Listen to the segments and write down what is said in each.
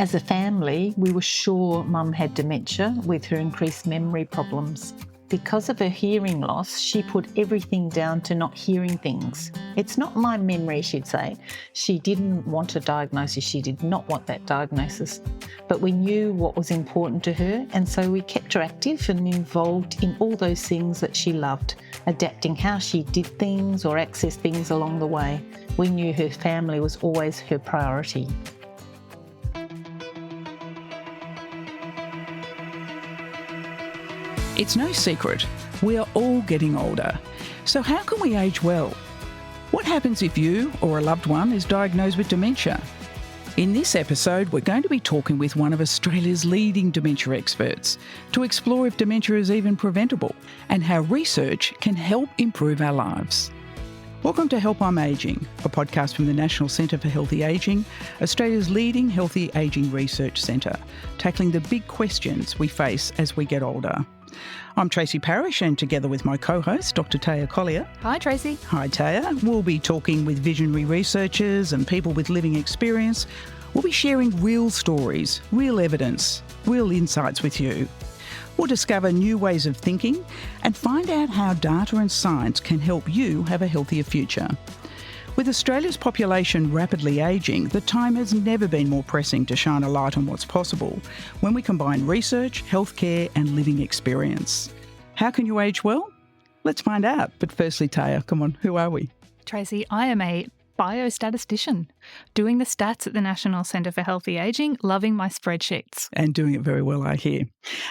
As a family, we were sure Mum had dementia with her increased memory problems. Because of her hearing loss, she put everything down to not hearing things. It's not my memory, she'd say. She didn't want a diagnosis. She did not want that diagnosis. But we knew what was important to her, and so we kept her active and involved in all those things that she loved, adapting how she did things or accessed things along the way. We knew her family was always her priority. It's no secret, we are all getting older. So how can we age well? What happens if you or a loved one is diagnosed with dementia? In this episode, we're going to be talking with one of Australia's leading dementia experts to explore if dementia is even preventable and how research can help improve our lives. Welcome to Help I'm Aging, a podcast from the National Centre for Healthy Ageing, Australia's leading healthy ageing research centre, tackling the big questions we face as we get older. I'm Tracy Parish, and together with my co-host, Dr. Taya Collyer. Hi, Tracy. Hi, Taya. We'll be talking with visionary researchers and people with living experience. We'll be sharing real stories, real evidence, real insights with you. We'll discover new ways of thinking and find out how data and science can help you have a healthier future. With Australia's population rapidly ageing, the time has never been more pressing to shine a light on what's possible when we combine research, healthcare and living experience. How can you age well? Let's find out. But firstly, Taya, come on, who are we? Tracy, I am a biostatistician, doing the stats at the National Centre for Healthy Ageing, loving my spreadsheets. And doing it very well, I hear.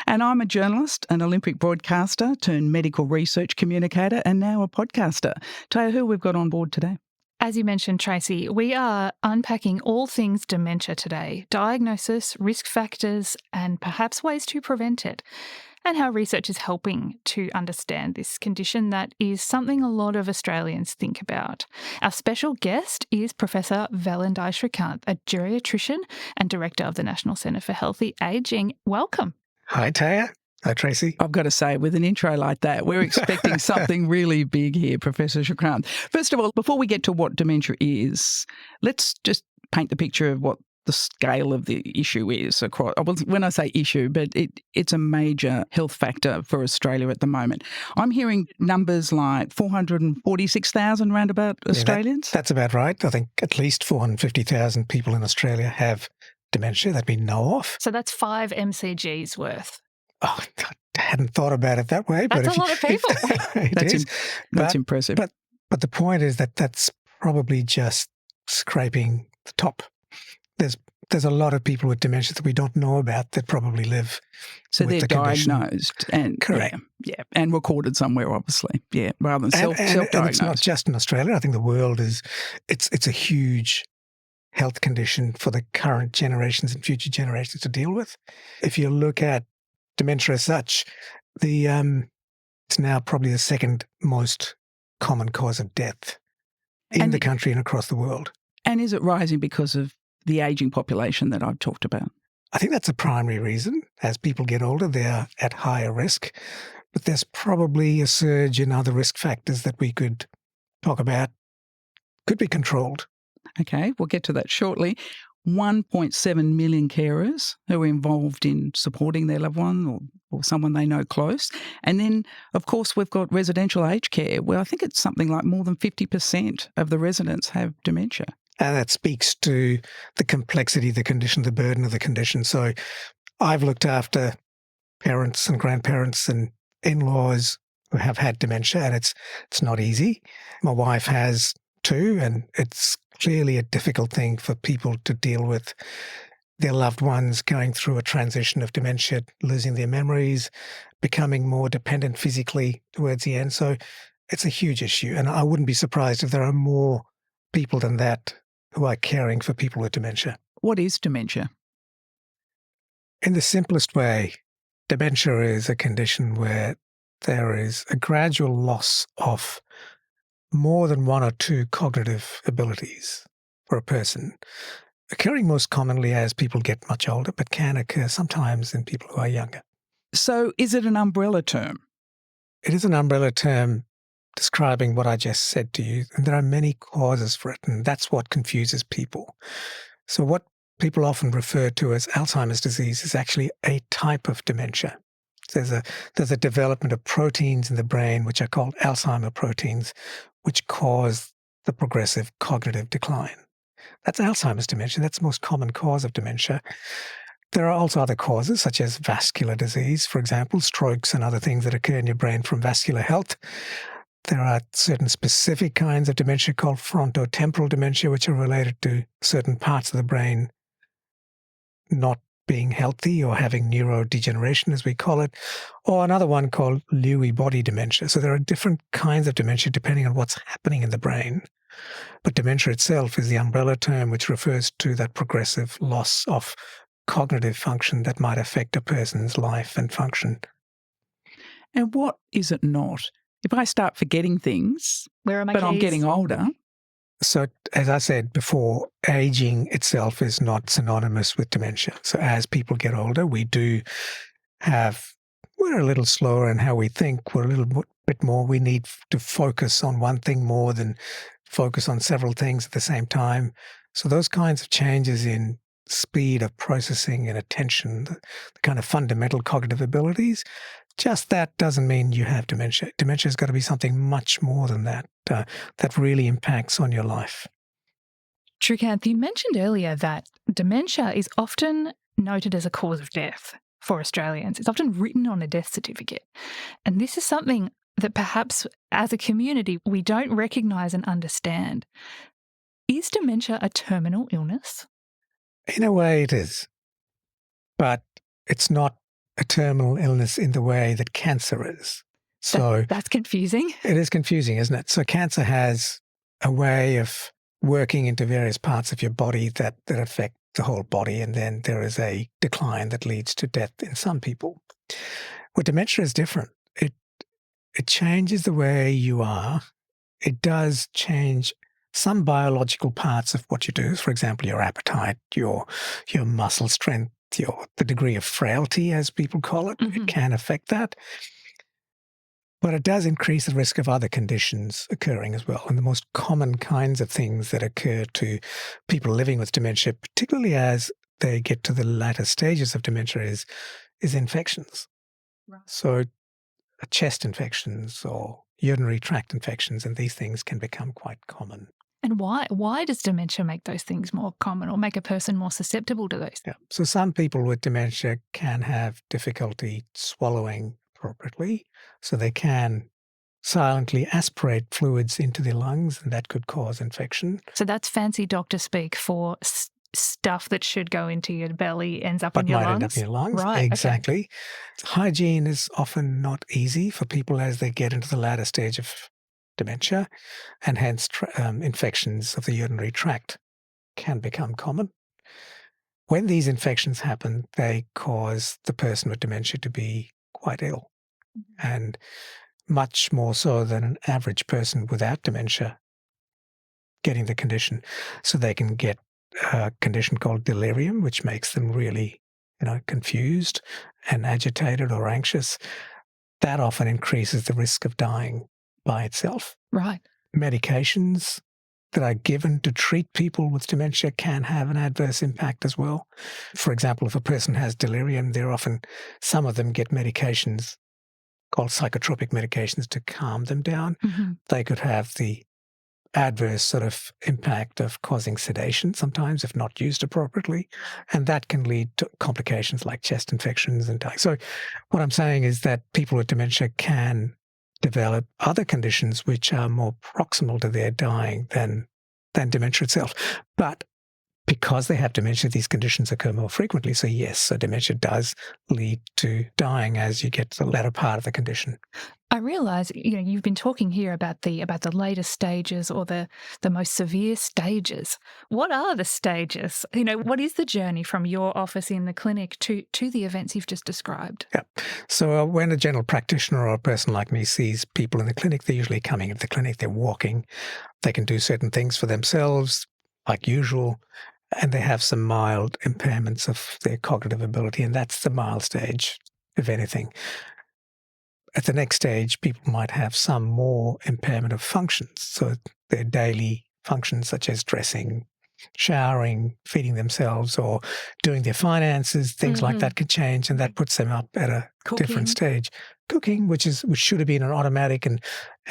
And I'm a journalist, an Olympic broadcaster turned medical research communicator, and now a podcaster. Taya, who we've got on board today? As you mentioned, Tracy, we are unpacking all things dementia today, diagnosis, risk factors, and perhaps ways to prevent it, and how research is helping to understand this condition that is something a lot of Australians think about. Our special guest is Professor Velandai Srikanth, a geriatrician and director of the National Centre for Healthy Ageing. Welcome. Hi, Taya. Hi, Tracy. I've got to say, with an intro like that, we're expecting something really big here, Professor Srikanth. First of all, before we get to what dementia is, let's just paint the picture of what the scale of the issue is across. When I say issue, but it's a major health factor for Australia at the moment. I'm hearing numbers like 446,000 roundabout Australians. That's about right. I think at least 450,000 people in Australia have dementia that we know of. So that's 5 MCGs worth. Oh, I hadn't thought about it that way. That's a lot of people. That's impressive. But the point is that that's probably just scraping the top. There's a lot of people with dementia that we don't know about that probably live so with they're the condition. Diagnosed and correct. Yeah, and recorded somewhere, obviously. Yeah, rather than self-diagnosed. And it's not just in Australia. I think the world it's a huge health condition for the current generations and future generations to deal with. If you look at dementia as such, it's now probably the second most common cause of death in the country and across the world. And is it rising because of the ageing population that I've talked about? I think that's a primary reason. As people get older, they're at higher risk. But there's probably a surge in other risk factors that we could talk about, could be controlled. Okay, we'll get to that shortly. 1.7 million carers who are involved in supporting their loved one or someone they know close. And then, of course, we've got residential aged care, where I think it's something like more than 50% of the residents have dementia. And that speaks to the complexity of the condition, the burden of the condition. So I've looked after parents and grandparents and in-laws who have had dementia, and it's not easy. My wife has too, and it's clearly a difficult thing for people to deal with their loved ones going through a transition of dementia, losing their memories, becoming more dependent physically towards the end. So it's a huge issue. And I wouldn't be surprised if there are more people than that who are caring for people with dementia. What is dementia? In the simplest way, dementia is a condition where there is a gradual loss of more than one or two cognitive abilities for a person, occurring most commonly as people get much older, but can occur sometimes in people who are younger. So is it an umbrella term? It is an umbrella term describing what I just said to you, and there are many causes for it, and that's what confuses people. So what people often refer to as Alzheimer's disease is actually a type of dementia. There's a development of proteins in the brain which are called Alzheimer proteins, which cause the progressive cognitive decline. That's Alzheimer's dementia. That's the most common cause of dementia. There are also other causes, such as vascular disease, for example, strokes and other things that occur in your brain from vascular health. There are certain specific kinds of dementia called frontotemporal dementia, which are related to certain parts of the brain not being healthy or having neurodegeneration, as we call it, or another one called Lewy body dementia. So there are different kinds of dementia depending on what's happening in the brain. But dementia itself is the umbrella term which refers to that progressive loss of cognitive function that might affect a person's life and function. And what is it not? If I start forgetting things, Where are my but I'm keys? getting older, So as I said before, aging itself is not synonymous with dementia. So as people get older, we're a little slower in how we think. We're a little bit more. We need to focus on one thing more than focus on several things at the same time. So those kinds of changes in speed of processing and attention, the kind of fundamental cognitive abilities, just that doesn't mean you have dementia. Dementia has got to be something much more than that, that really impacts on your life. Srikanth, you mentioned earlier that dementia is often noted as a cause of death for Australians. It's often written on a death certificate. And this is something that perhaps as a community we don't recognise and understand. Is dementia a terminal illness? In a way it is, but it's not a terminal illness in the way that cancer is. So That's confusing. it is confusing, isn't it? So cancer has a way of working into various parts of your body that affect the whole body, and then there is a decline that leads to death in some people. With dementia is different. It changes the way you are. It does change some biological parts of what you do. For example, your appetite, your muscle strength, the degree of frailty, as people call it. Mm-hmm. It can affect that. But it does increase the risk of other conditions occurring as well. And the most common kinds of things that occur to people living with dementia, particularly as they get to the latter stages of dementia, is infections. Right. So chest infections or urinary tract infections, and these things can become quite common. And why? Why does dementia make those things more common or make a person more susceptible to those? Yeah. So some people with dementia can have difficulty swallowing appropriately, so they can silently aspirate fluids into their lungs, and that could cause infection. So that's fancy doctor speak for stuff that should go into your belly ends up But in your might lungs? end up in your lungs. Right, okay. Exactly. Hygiene is often not easy for people as they get into the latter stage of dementia, and hence infections of the urinary tract can become common. When these infections happen, they cause the person with dementia to be quite ill, and much more so than an average person without dementia getting the condition. So they can get a condition called delirium, which makes them really, confused and agitated or anxious. That often increases the risk of dying by itself. Right. Medications that are given to treat people with dementia can have an adverse impact as well. For example, if a person has delirium, some of them get medications called psychotropic medications to calm them down. Mm-hmm. They could have the adverse sort of impact of causing sedation sometimes if not used appropriately, and that can lead to complications like chest infections and dying. So what I'm saying is that people with dementia can develop other conditions which are more proximal to their dying than dementia itself. But because they have dementia, these conditions occur more frequently. So yes, so dementia does lead to dying as you get to the latter part of the condition. I realise, you've been talking here about the later stages or the most severe stages. What are the stages? What is the journey from your office in the clinic to the events you've just described? Yeah. So when a general practitioner or a person like me sees people in the clinic, they're usually coming into the clinic, they're walking, they can do certain things for themselves like usual, and they have some mild impairments of their cognitive ability, and that's the mild stage, if anything. At the next stage, people might have some more impairment of functions, so their daily functions such as dressing, showering, feeding themselves, or doing their finances, things like that can change, and that puts them up at a different stage. Cooking, which should have been an automatic and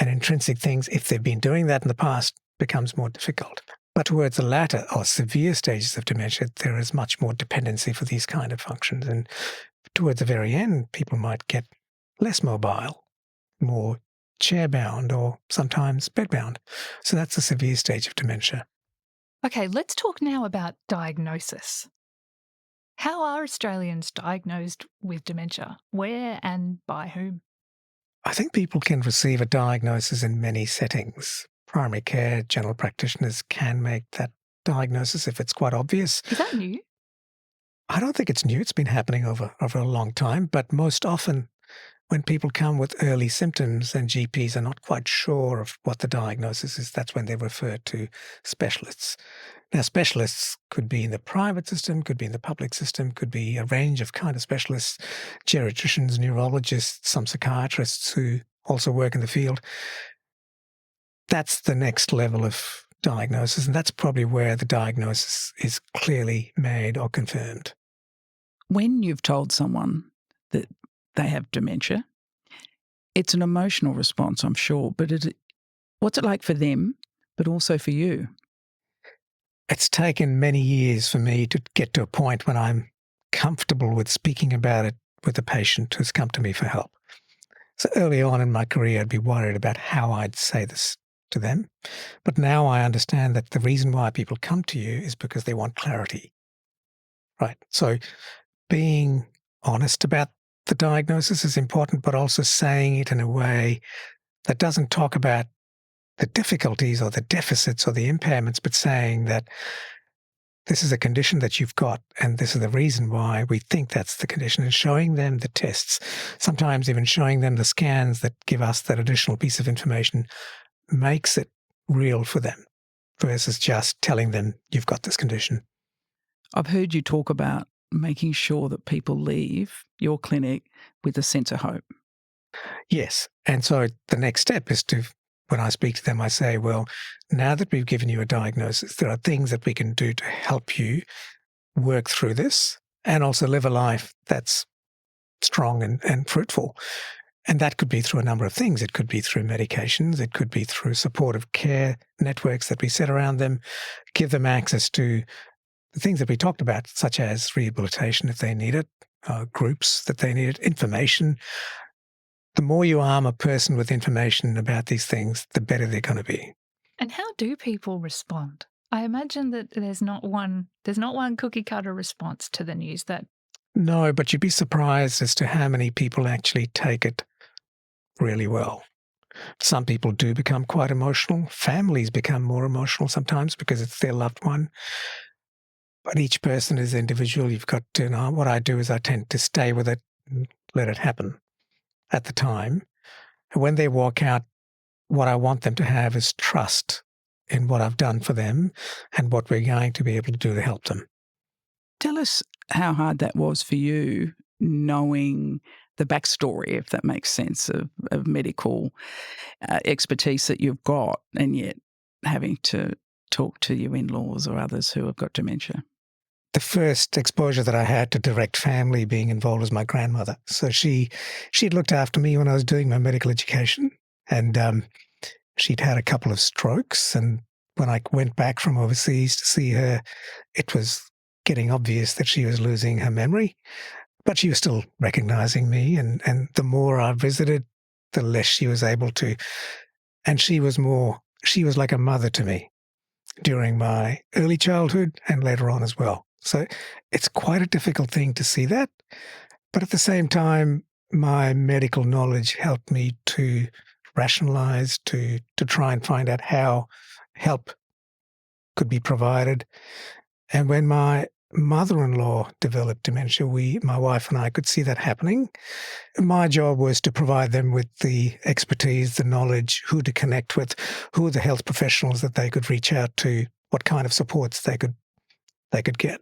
intrinsic things, if they've been doing that in the past, becomes more difficult. But towards the latter or severe stages of dementia, there is much more dependency for these kind of functions. And towards the very end, people might get less mobile, more chair-bound, or sometimes bed-bound. So that's a severe stage of dementia. Okay, let's talk now about diagnosis. How are Australians diagnosed with dementia? Where and by whom? I think people can receive a diagnosis in many settings. Primary care, general practitioners can make that diagnosis if it's quite obvious. Is that new? I don't think it's new. It's been happening over a long time, but most often when people come with early symptoms and GPs are not quite sure of what the diagnosis is, that's when they refer to specialists. Now, specialists could be in the private system, could be in the public system, could be a range of kind of specialists, geriatricians, neurologists, some psychiatrists who also work in the field. That's the next level of diagnosis, and that's probably where the diagnosis is clearly made or confirmed. When you've told someone that they have dementia, it's an emotional response, I'm sure, but what's it like for them, but also for you? It's taken many years for me to get to a point when I'm comfortable with speaking about it with a patient who's come to me for help. So early on in my career, I'd be worried about how I'd say this to them. But now I understand that the reason why people come to you is because they want clarity. Right. So being honest about the diagnosis is important, but also saying it in a way that doesn't talk about the difficulties or the deficits or the impairments, but saying that this is a condition that you've got and this is the reason why we think that's the condition, and showing them the tests, sometimes even showing them the scans that give us that additional piece of information, makes it real for them versus just telling them you've got this condition. I've heard you talk about making sure that people leave your clinic with a sense of hope. Yes. And so the next step is to, when I speak to them, I say, well, now that we've given you a diagnosis, there are things that we can do to help you work through this and also live a life that's strong and fruitful. And that could be through a number of things. It could be through medications. It could be through supportive care networks that we set around them, give them access to the things that we talked about, such as rehabilitation if they need it, groups that they need it, information. The more you arm a person with information about these things, the better they're going to be. And how do people respond? I imagine that there's not one cookie cutter response to the news that. No, but you'd be surprised as to how many people actually take it really well. Some people do become quite emotional. Families become more emotional sometimes because it's their loved one. But each person is individual. You've got to know. What I do is I tend to stay with it and let it happen at the time. And when they walk out, what I want them to have is trust in what I've done for them and what we're going to be able to do to help them. Tell us how hard that was for you, knowing the backstory, if that makes sense, of medical expertise that you've got, and yet having to talk to your in-laws or others who have got dementia. The first exposure that I had to direct family being involved was my grandmother. So she'd looked after me when I was doing my medical education, and she'd had a couple of strokes. And when I went back from overseas to see her, it was getting obvious that she was losing her memory, but she was still recognizing me. And the more I visited, the less she was able to. And she was like a mother to me during my early childhood and later on as well. So it's quite a difficult thing to see that. But at the same time, my medical knowledge helped me to rationalize, to try and find out how help could be provided. And when my mother-in-law developed dementia, my wife and I could see that happening. My job was to provide them with the expertise, the knowledge, who to connect with, who are the health professionals that they could reach out to, what kind of supports they could get.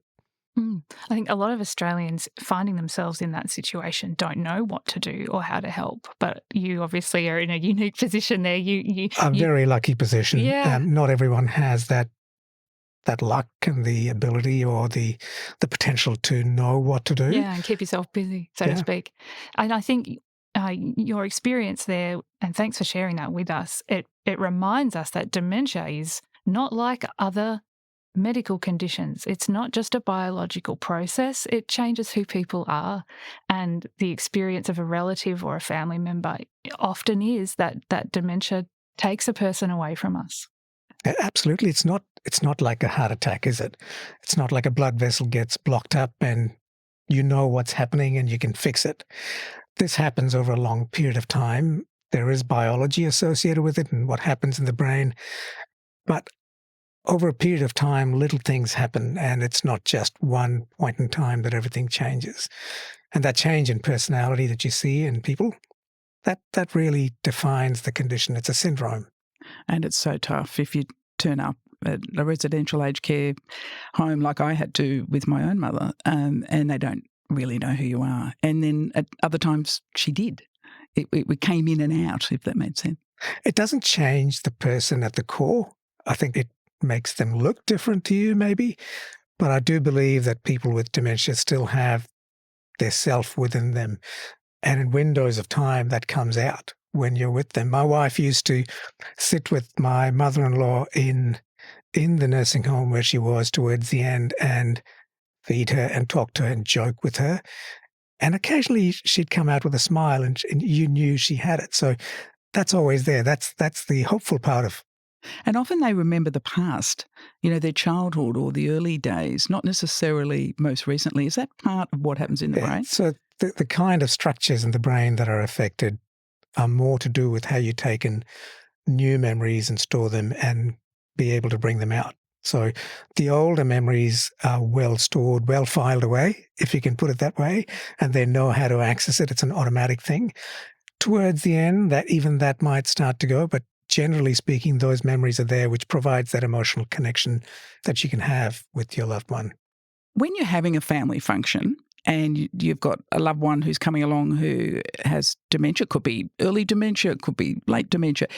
I think a lot of Australians finding themselves in that situation don't know what to do or how to help. But you obviously are in a unique position there. A very lucky position. Yeah. Not everyone has that that luck and the ability or the potential to know what to do. Yeah, and keep yourself busy, so to speak. And I think your experience there, and thanks for sharing that with us, it reminds us that dementia is not like other medical conditions. It's not just a biological process. It changes who people are. And the experience of a relative or a family member often is that dementia takes a person away from us. Absolutely. It's not like a heart attack, is it? It's not like a blood vessel gets blocked up and you know what's happening and you can fix it. This happens over a long period of time. There is biology associated with it and what happens in the brain. But over a period of time, little things happen, and it's not just one point in time that everything changes. And that change in personality that you see in people, that really defines the condition. It's a syndrome. And it's so tough if you turn up at a residential aged care home like I had to with my own mother, and they don't really know who you are. And then at other times she did. It came in and out, if that made sense. It doesn't change the person at the core. I think it makes them look different to you maybe, but I do believe that people with dementia still have their self within them. And in windows of time, that comes out when you're with them. My wife used to sit with my mother-in-law in the nursing home where she was towards the end and feed her and talk to her and joke with her. And occasionally she'd come out with a smile and you knew she had it. So that's always there. That's the hopeful part of. And often they remember the past, their childhood or the early days, not necessarily most recently. Is that part of what happens in the brain? So the kind of structures in the brain that are affected are more to do with how you take in new memories and store them and be able to bring them out. So the older memories are well stored, well filed away, if you can put it that way, and they know how to access it. It's an automatic thing. Towards the end, that might start to go, but generally speaking, those memories are there, which provides that emotional connection that you can have with your loved one. When you're having a family function and you've got a loved one who's coming along who has dementia, could be early dementia, could be late dementia,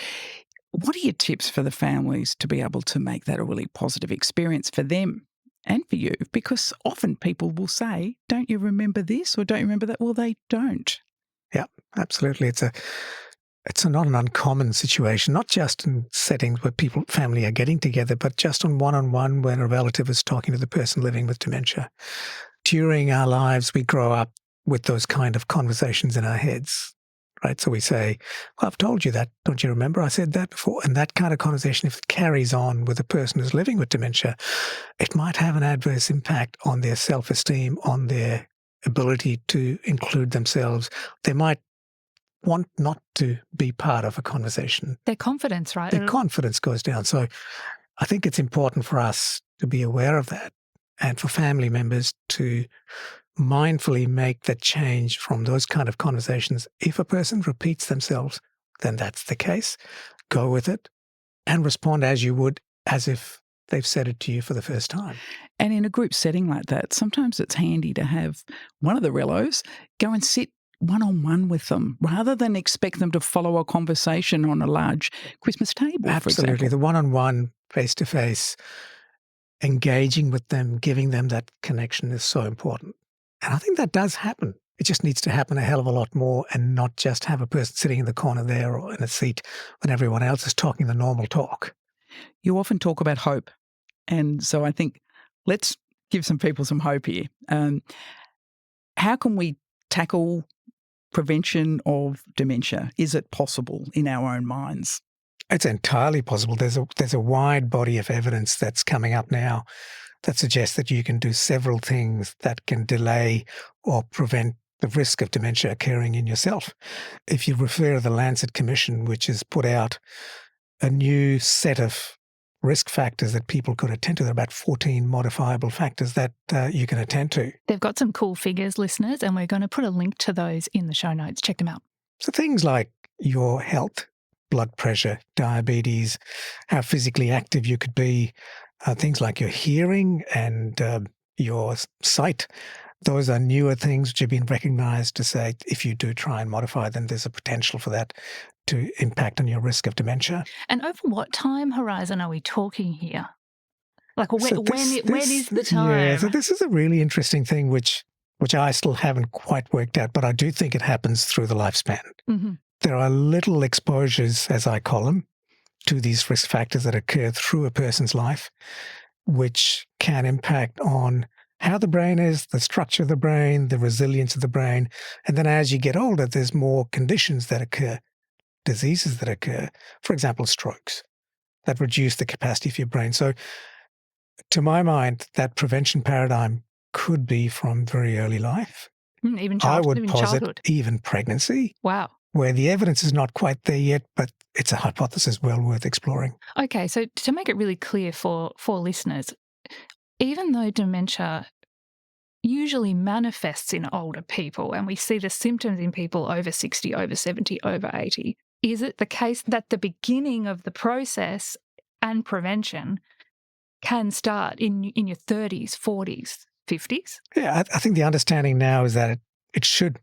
what are your tips for the families to be able to make that a really positive experience for them and for you? Because often people will say, don't you remember this or don't you remember that? Well, they don't. Yeah, absolutely. It's not an uncommon situation, not just in settings where family are getting together, but just on one-on-one when a relative is talking to the person living with dementia. During our lives, we grow up with those kind of conversations in our heads, right? So we say, well, I've told you that. Don't you remember? I said that before. And that kind of conversation, if it carries on with a person who's living with dementia, it might have an adverse impact on their self-esteem, on their ability to include themselves. They might want not to be part of a conversation. Their confidence, right? Their confidence goes down. So I think it's important for us to be aware of that and for family members to mindfully make that change from those kind of conversations. If a person repeats themselves, then that's the case. Go with it and respond as you would as if they've said it to you for the first time. And in a group setting like that, sometimes it's handy to have one of the rellos go and sit one-on-one with them rather than expect them to follow a conversation on a large Christmas table, Absolutely. for example. The one-on-one, face-to-face, engaging with them, giving them that connection is so important. And I think that does happen. It just needs to happen a hell of a lot more and not just have a person sitting in the corner there or in a seat when everyone else is talking the normal talk. You often talk about hope. And so I think let's give some people some hope here. How can we tackle prevention of dementia? Is it possible in our own minds? It's entirely possible. There's a wide body of evidence that's coming up now that suggests that you can do several things that can delay or prevent the risk of dementia occurring in yourself. If you refer to the Lancet Commission, which has put out a new set of risk factors that people could attend to, there are about 14 modifiable factors that you can attend to. They've got some cool figures, listeners, and we're going to put a link to those in the show notes. Check them out. So things like your health, blood pressure, diabetes, how physically active you could be, things like your hearing and your sight. Those are newer things which have been recognised to say if you do try and modify them, there's a potential for that to impact on your risk of dementia. And over what time horizon are we talking here? Like when is the time? Yeah, so this is a really interesting thing which I still haven't quite worked out, but I do think it happens through the lifespan. Mm-hmm. There are little exposures, as I call them, to these risk factors that occur through a person's life, which can impact on how the brain is, the structure of the brain, the resilience of the brain. And then as you get older, there's more conditions that occur, diseases that occur, for example, strokes, that reduce the capacity of your brain. So to my mind, that prevention paradigm could be from very early life. Even I would posit childhood. even pregnancy. Wow. Where the evidence is not quite there yet, but it's a hypothesis well worth exploring. Okay, so to make it really clear for listeners, even though dementia usually manifests in older people and we see the symptoms in people over 60, over 70, over 80, is it the case that the beginning of the process and prevention can start in your 30s, 40s, 50s? Yeah, I think the understanding now is that it should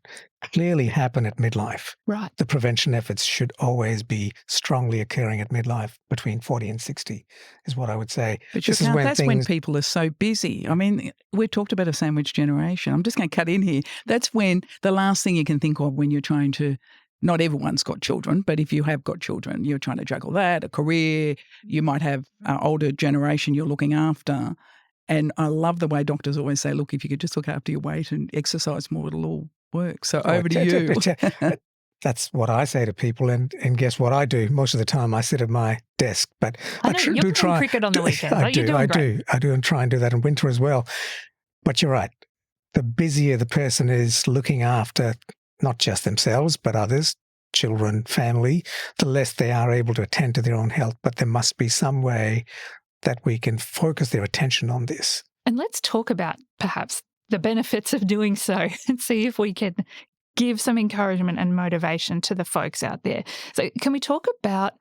clearly happen at midlife. Right. The prevention efforts should always be strongly occurring at midlife between 40 and 60 is what I would say. But that's when people are so busy. I mean, we talked about a sandwich generation. I'm just going to cut in here. That's when the last thing you can think of when you're trying to, not everyone's got children, but if you have got children, you're trying to juggle that, a career, you might have an older generation you're looking after. And I love the way doctors always say, look, if you could just look after your weight and exercise more, it'll all work. So over to you. That's what I say to people. And guess what I do? Most of the time I sit at my desk. But I know, you're playing cricket on the weekends. I do and try and do that in winter as well. But you're right. The busier the person is looking after not just themselves, but others, children, family, the less they are able to attend to their own health. But there must be some way that we can focus their attention on this. And let's talk about perhaps the benefits of doing so and see if we can give some encouragement and motivation to the folks out there. So can we talk about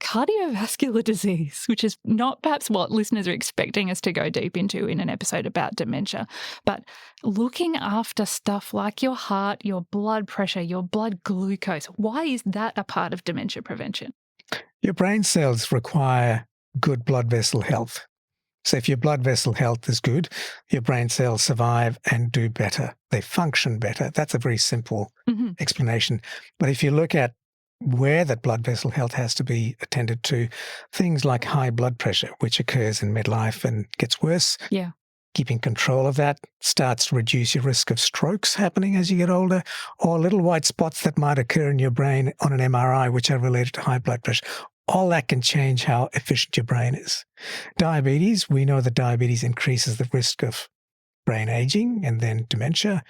cardiovascular disease, which is not perhaps what listeners are expecting us to go deep into in an episode about dementia, but looking after stuff like your heart, your blood pressure, your blood glucose. Why is that a part of dementia prevention? Your brain cells require good blood vessel health. So if your blood vessel health is good, your brain cells survive and do better. They function better. That's a very simple explanation. But if you look at where that blood vessel health has to be attended to, things like high blood pressure, which occurs in midlife and gets worse. Yeah. Keeping control of that starts to reduce your risk of strokes happening as you get older, or little white spots that might occur in your brain on an MRI, which are related to high blood pressure. All that can change how efficient your brain is. Diabetes, we know that diabetes increases the risk of brain aging and then dementia.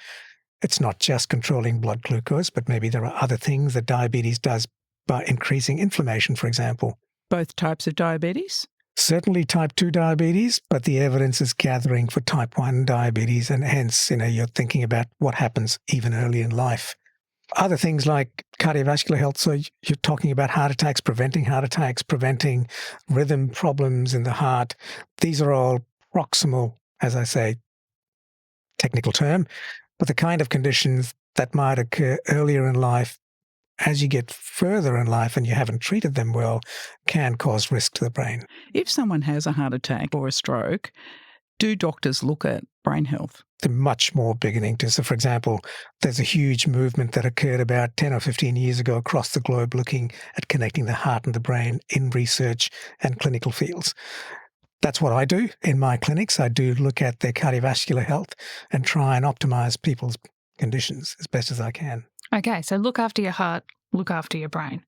It's not just controlling blood glucose, but maybe there are other things that diabetes does by increasing inflammation, for example. Both types of diabetes? Certainly type 2 diabetes, but the evidence is gathering for type 1 diabetes, and hence, you're thinking about what happens even early in life. Other things like cardiovascular health, so you're talking about heart attacks, preventing rhythm problems in the heart. These are all proximal, as I say, technical term, but the kind of conditions that might occur earlier in life as you get further in life and you haven't treated them well can cause risk to the brain. If someone has a heart attack or a stroke, do doctors look at brain health? They're much more beginning to. So, for example, there's a huge movement that occurred about 10 or 15 years ago across the globe looking at connecting the heart and the brain in research and clinical fields. That's what I do in my clinics. I do look at their cardiovascular health and try and optimize people's conditions as best as I can. Okay, so look after your heart, look after your brain.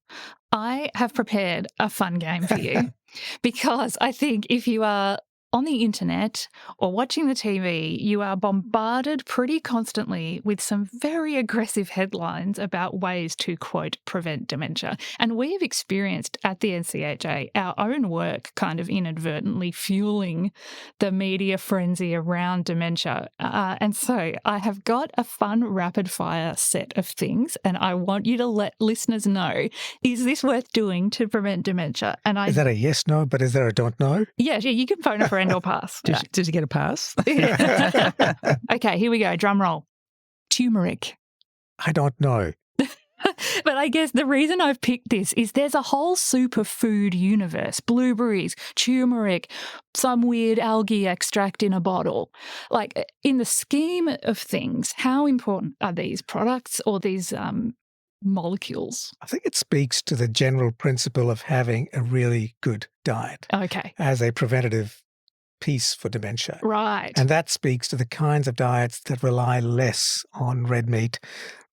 I have prepared a fun game for you because I think if you are on the internet or watching the TV, you are bombarded pretty constantly with some very aggressive headlines about ways to, quote, prevent dementia. And we have experienced at the NCHA our own work kind of inadvertently fueling the media frenzy around dementia. And so I have got a fun rapid fire set of things and I want you to let listeners know, is this worth doing to prevent dementia? And Is that a yes, no, but is there a don't know? Yeah, you can phone a friend or pass. Did you get a pass? Okay, here we go. Drum roll. Turmeric. I don't know. But But I guess the reason I've picked this is there's a whole superfood universe, blueberries, turmeric, some weird algae extract in a bottle. Like, in the scheme of things, how important are these products or these molecules? I think it speaks to the general principle of having a really good diet Okay. as a preventative piece for dementia. Right. And that speaks to the kinds of diets that rely less on red meat,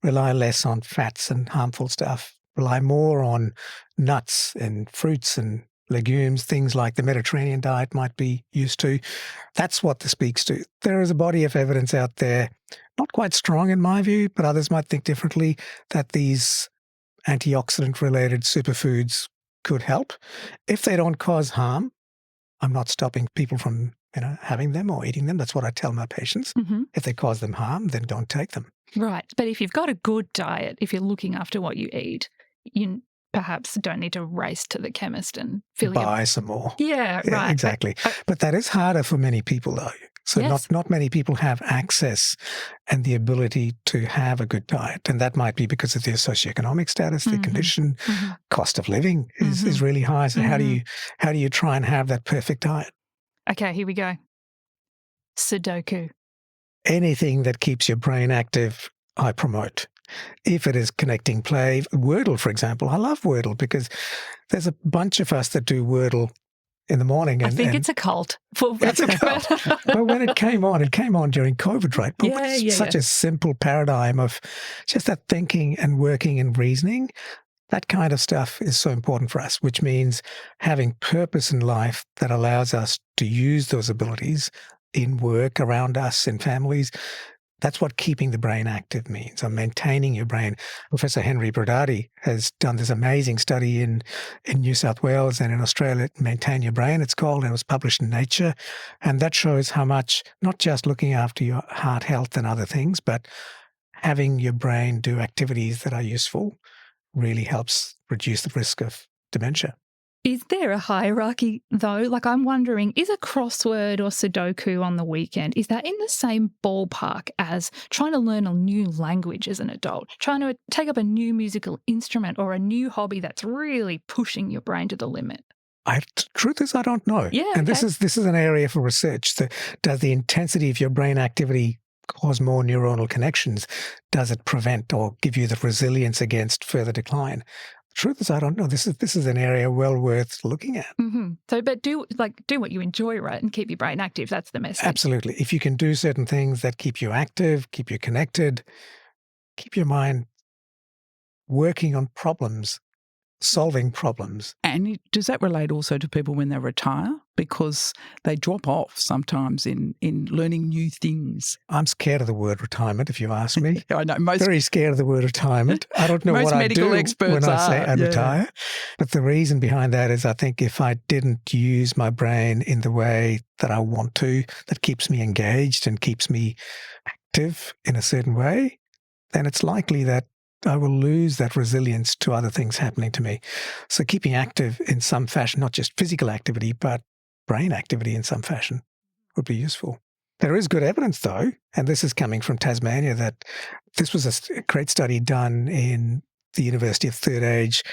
rely less on fats and harmful stuff, rely more on nuts and fruits and legumes, things like the Mediterranean diet might be used to. That's what this speaks to. There is a body of evidence out there, not quite strong in my view, but others might think differently, that these antioxidant-related superfoods could help. If they don't cause harm, I'm not stopping people from, having them or eating them. That's what I tell my patients. Mm-hmm. If they cause them harm, then don't take them. Right. But if you've got a good diet, if you're looking after what you eat, you perhaps don't need to race to the chemist and buy some more. Yeah, right. Yeah, exactly. But that is harder for many people, though. So yes. not many people have access and the ability to have a good diet. And that might be because of their socioeconomic status, their condition, cost of living is really high. So how do you try and have that perfect diet? Okay, here we go. Sudoku. Anything that keeps your brain active, I promote. If it is connecting play, Wordle, for example. I love Wordle because there's a bunch of us that do Wordle in the morning. I think it's a cult. It's a cult. But when it came on during COVID, right? But such a simple paradigm of just that thinking and working and reasoning. That kind of stuff is so important for us, which means having purpose in life that allows us to use those abilities in work, around us, in families. That's what keeping the brain active means, or maintaining your brain. Professor Henry Brodati has done this amazing study in New South Wales and in Australia, Maintain Your Brain, it's called, and it was published in Nature. And that shows how much, not just looking after your heart health and other things, but having your brain do activities that are useful really helps reduce the risk of dementia. Is there a hierarchy, though? Like, I'm wondering, is a crossword or Sudoku on the weekend, is that in the same ballpark as trying to learn a new language as an adult, trying to take up a new musical instrument or a new hobby that's really pushing your brain to the limit? Truth is, I don't know. Yeah, and this is an area for research. Does the intensity of your brain activity cause more neuronal connections? Does it prevent or give you the resilience against further decline? The truth is, I don't know. This is an area well worth looking at. Mm-hmm. So, but do what you enjoy, right, and keep your brain active. That's the message. Absolutely. If you can do certain things that keep you active, keep you connected, keep your mind working on problems, solving problems. And does that relate also to people when they retire? Because they drop off sometimes in learning new things. I'm scared of the word retirement, if you ask me. I know. Very scared of the word retirement. I don't know what I do when I say I retire. But the reason behind that is I think if I didn't use my brain in the way that I want to, that keeps me engaged and keeps me active in a certain way, then it's likely that I will lose that resilience to other things happening to me. So keeping active in some fashion, not just physical activity, but brain activity in some fashion would be useful. There is good evidence, though, and this is coming from Tasmania, that this was a great study done in the University of Third Age.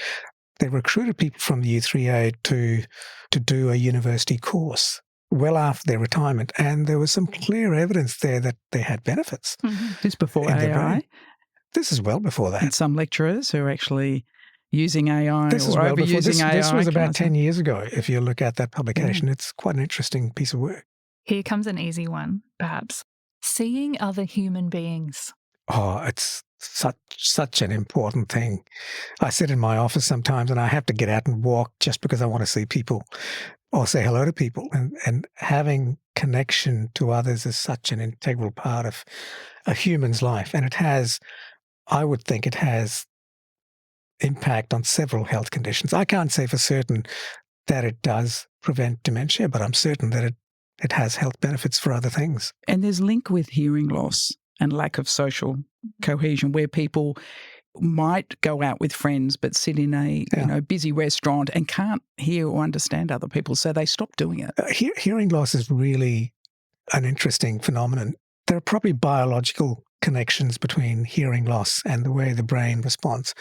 They recruited people from the U3A to do a university course well after their retirement, and there was some clear evidence there that they had benefits. Mm-hmm. This before AI? This is well before that. And some lecturers who are actually using AI this or well overusing AI. This was about 10 years ago. If you look at that publication, it's quite an interesting piece of work. Here comes an easy one, perhaps. Seeing other human beings. Oh, it's such an important thing. I sit in my office sometimes and I have to get out and walk just because I want to see people or say hello to people. And having connection to others is such an integral part of a human's life. And I would think it has impact on several health conditions. I can't say for certain that it does prevent dementia, but I'm certain that it has health benefits for other things. And there's link with hearing loss and lack of social cohesion, where people might go out with friends but sit in a busy restaurant and can't hear or understand other people, so they stop doing it. Hearing loss is really an interesting phenomenon. There are probably biological connections between hearing loss and the way the brain responds.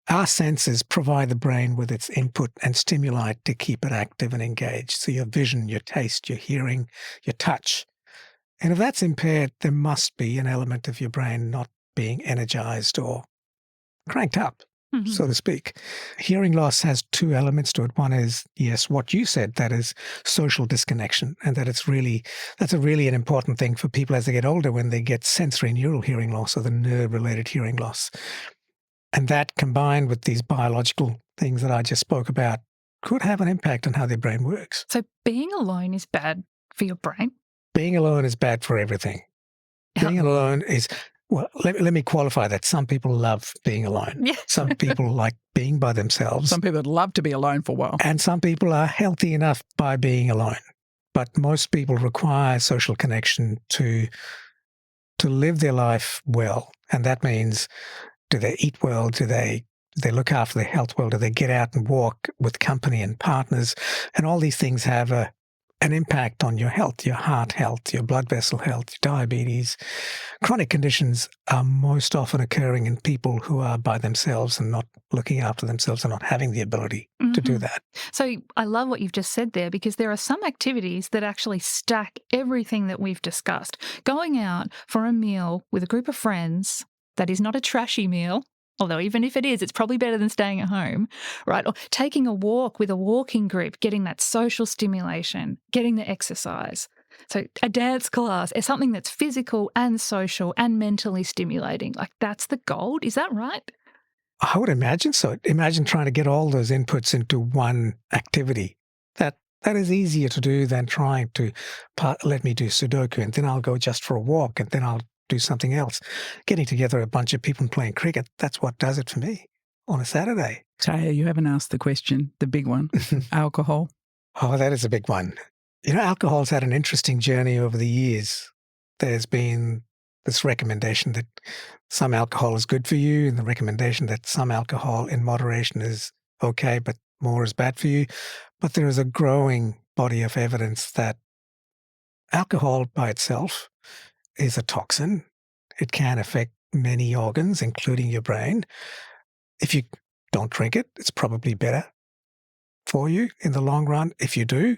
Our senses provide the brain with its input and stimuli to keep it active and engaged. So your vision, your taste, your hearing, your touch. And if that's impaired, there must be an element of your brain not being energized or cranked up, so to speak. Hearing loss has two elements to it. One is, yes, what you said, that is social disconnection, and that's a really an important thing for people as they get older when they get sensory neural hearing loss or the nerve-related hearing loss. And that combined with these biological things that I just spoke about could have an impact on how their brain works. So being alone is bad for your brain? Being alone is bad for everything. Being alone is, well, let me qualify that. Some people love being alone. Yeah. Some people like being by themselves. Some people would love to be alone for a while. And some people are healthy enough by being alone. But most people require social connection to live their life well. And that means, do they eat well? Do they look after their health well? Do they get out and walk with company and partners? And all these things have an impact on your health, your heart health, your blood vessel health, your diabetes. Chronic conditions are most often occurring in people who are by themselves and not looking after themselves and not having the ability to do that. So I love what you've just said there, because there are some activities that actually stack everything that we've discussed. Going out for a meal with a group of friends that is not a trashy meal, although even if it is, it's probably better than staying at home, right? Or taking a walk with a walking group, getting that social stimulation, getting the exercise. So a dance class is something that's physical and social and mentally stimulating. Like, that's the gold. Is that right? I would imagine so. Imagine trying to get all those inputs into one activity. That is easier to do than trying to let me do Sudoku and then I'll go just for a walk and then I'll do something else. Getting together a bunch of people and playing cricket, that's what does it for me on a Saturday. Taya, you haven't asked the question, the big one, alcohol. Oh, that is a big one. Alcohol's had an interesting journey over the years. There's been this recommendation that some alcohol is good for you and the recommendation that some alcohol in moderation is okay, but more is bad for you. But there is a growing body of evidence that alcohol by itself is a toxin. It can affect many organs, including your brain. If you don't drink it, it's probably better for you in the long run. If you do,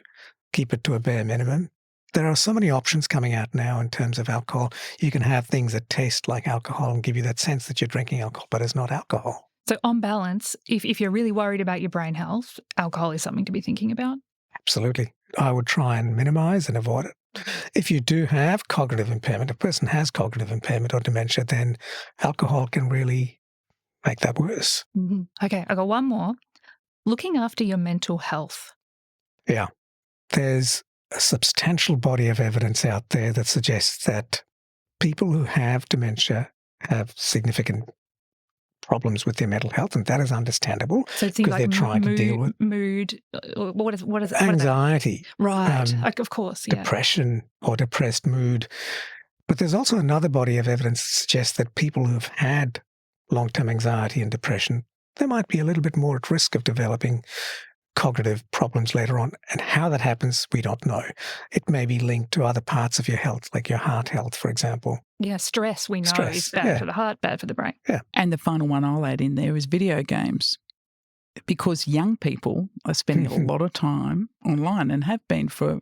keep it to a bare minimum. There are so many options coming out now in terms of alcohol. You can have things that taste like alcohol and give you that sense that you're drinking alcohol, but it's not alcohol. So on balance, if you're really worried about your brain health, alcohol is something to be thinking about? Absolutely. I would try and minimize and avoid it. If you do have cognitive impairment, a person has cognitive impairment or dementia, then alcohol can really make that worse. Okay, I got one more. Looking after your mental health. Yeah. There's a substantial body of evidence out there that suggests that people who have dementia have significant problems with their mental health, and that is understandable because they're trying to deal with mood. What is it? Anxiety, right? Of course, yeah. Depression or depressed mood. But there's also another body of evidence that suggests that people who've had long-term anxiety and depression, they might be a little bit more at risk of developing cognitive problems later on. And how that happens, we don't know. It may be linked to other parts of your health, like your heart health, for example. Yeah, stress we know is bad for the heart, bad for the brain. Yeah. And the final one I'll add in there is video games. Because young people are spending a lot of time online and have been for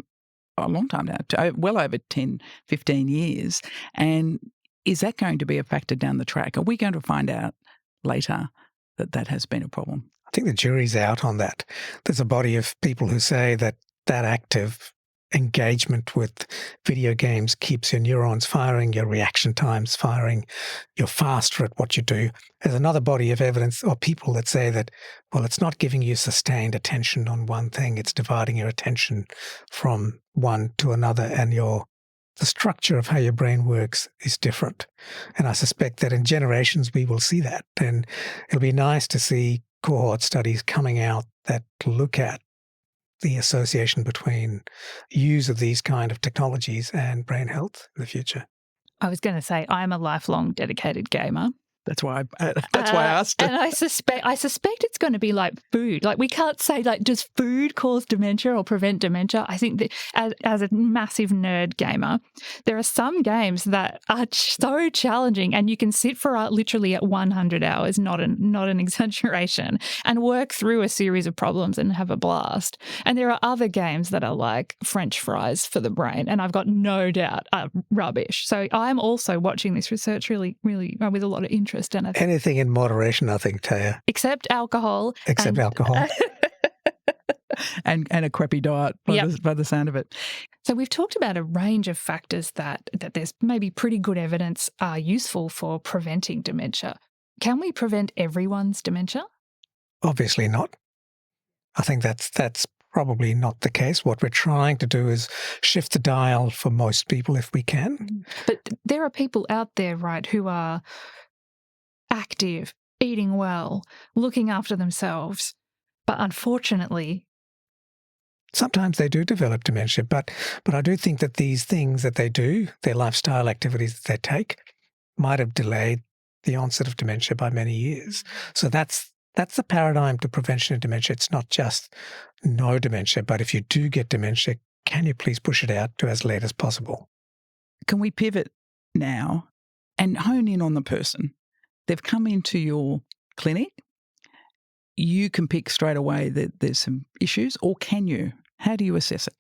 a long time now, well over 10, 15 years. And is that going to be a factor down the track? Are we going to find out later that has been a problem? I think the jury's out on that. There's a body of people who say that active engagement with video games keeps your neurons firing, your reaction times firing, you're faster at what you do. There's another body of evidence or people that say that, well, it's not giving you sustained attention on one thing, it's dividing your attention from one to another, and the structure of how your brain works is different. And I suspect that in generations we will see that. And it'll be nice to see cohort studies coming out that look at the association between use of these kind of technologies and brain health in the future. I was going to say, I'm a lifelong dedicated gamer. That's why I asked. And I suspect it's going to be like food. Like we can't say like does food cause dementia or prevent dementia. I think that as a massive nerd gamer, there are some games that are so challenging, and you can sit for literally at 100 hours, not an exaggeration, and work through a series of problems and have a blast. And there are other games that are like French fries for the brain, and I've got no doubt are rubbish. So I'm also watching this research really, really with a lot of interest. And anything in moderation, I think, Taya. Except alcohol. Except alcohol. and a crappy diet by the sound of it. So we've talked about a range of factors that there's maybe pretty good evidence are useful for preventing dementia. Can we prevent everyone's dementia? Obviously not. I think that's probably not the case. What we're trying to do is shift the dial for most people if we can. But there are people out there, right, who are active, eating well, looking after themselves, but unfortunately sometimes they do develop dementia, but I do think that these things that they do, their lifestyle activities that they take, might have delayed the onset of dementia by many years. So that's the paradigm to prevention of dementia. It's not just no dementia, but if you do get dementia, can you please push it out to as late as possible? Can we pivot now and hone in on the person? They've come into your clinic. You can pick straight away that there's some issues, or can you? How do you assess it?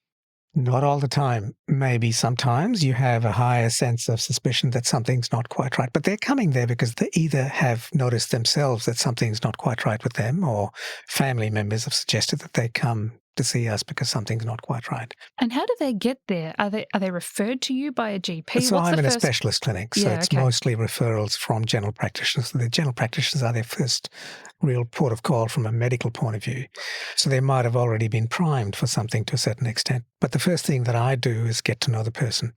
Not all the time. Maybe sometimes you have a higher sense of suspicion that something's not quite right, but they're coming there because they either have noticed themselves that something's not quite right with them, or family members have suggested that they come to see us because something's not quite right. And how do they get there? Are they referred to you by a GP? So I'm in a specialist clinic, so it's mostly referrals from general practitioners. The general practitioners are their first real port of call from a medical point of view. So they might have already been primed for something to a certain extent. But the first thing that I do is get to know the person.